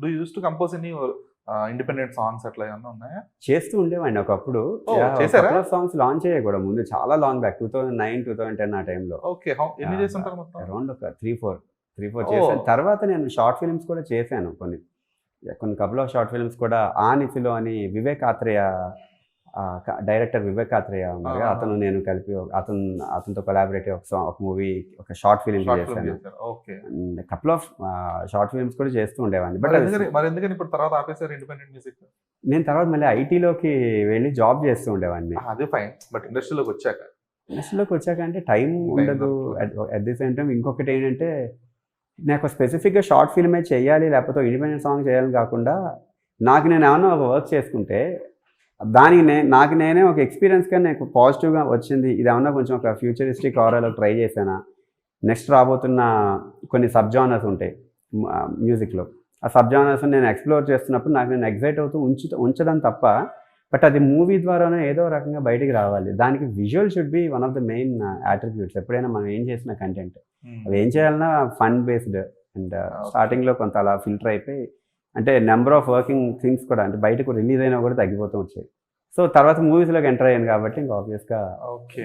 Do use to compose any independent songs అట్లా ఏమన్నా ఉన్నాయా? చేస్తూ ఉండేవాడిని ఒకప్పుడు. చేసారా? సాంగ్స్ లాంచ్ అయ్యాయి కూడా ముందు చాలా లాంగ్ బ్యాక్ 2009, 2010 ఆ టైంలో. ఓకే. ఎన్ని చేస్తుంటారు మొత్తం? అరౌండ్ ఒక 3-4 చేశాను. తర్వాత నేను షార్ట్ ఫిల్మ్స్ కూడా చేశాను కొన్ని కపుల్ ఆఫ్ షార్ట్ ఫిల్మ్స్ కూడా. ఆనిఫిలో అని వివేక్ ఆత్రేయ డైరెక్టర్ వివేక్ ఆత్రేయ ఉన్నారు. అతను నేను కలిపి అతనితో కొలాబరేట్ ఒక మూవీ, ఒక షార్ట్ ఫిల్మ్ చేశాను. కపుల్ ఆఫ్ షార్ట్ ఫిల్మ్స్ కూడా చేస్తూ ఉండేవాడిని. బట్ ఎందుకని ఇప్పుడు తర్వాత ఆపేసారు ఇండిపెండెంట్ మ్యూజిక్? నేను తర్వాత మళ్ళీ ఐటీలోకి వెళ్ళి జాబ్ చేస్తూ ఉండేవాడిని. అదే ఫైన్. బట్ ఇండస్ట్రీలోకి వచ్చాక అంటే టైం ఉండదు. అట్ ది సేమ్ టైం ఇంకొకటి ఏంటంటే, నాకు స్పెసిఫిక్గా షార్ట్ ఫిల్మే చేయాలి లేకపోతే ఇండిపెండెంట్ సాంగ్ చేయాలని కాకుండా, నాకు నేను ఏమన్నా ఒక వర్క్ చేసుకుంటే దానికి నాకు నేనే ఒక ఎక్స్పీరియన్స్గా నాకు పాజిటివ్గా వచ్చింది. ఇది ఏమన్నా కొంచెం ఒక ఫ్యూచరిస్టిక్ ఆరాలో ట్రై చేశానా, నెక్స్ట్ రాబోతున్న కొన్ని సబ్ జానర్స్ ఉంటాయి మ్యూజిక్లో, ఆ సబ్ జానర్స్ నేను ఎక్స్ప్లోర్ చేస్తున్నప్పుడు నాకు నేను ఎగ్జైట్ అవుతూ ఉంచడం తప్ప, బట్ అది మూవీ ద్వారానే ఏదో రకంగా బయటికి రావాలి. దానికి visual should be one of the main attributes. ఎప్పుడైనా మనం ఏం చేసిన కంటెంట్ అవి ఏం చేయాలన్నా ఫన్ బేస్డ్. అండ్ స్టార్టింగ్లో కొంత అలా ఫిల్టర్ అయిపోయి, అంటే నెంబర్ ఆఫ్ వర్కింగ్ థింగ్స్ కూడా, అంటే బయటకు రిలీజ్ అయినా కూడా తగ్గిపోతూ వచ్చాయి. సో తర్వాత మూవీస్లోకి ఎంటర్ అయ్యాను కాబట్టి ఇంకా ఆబ్వియస్గా ఓకే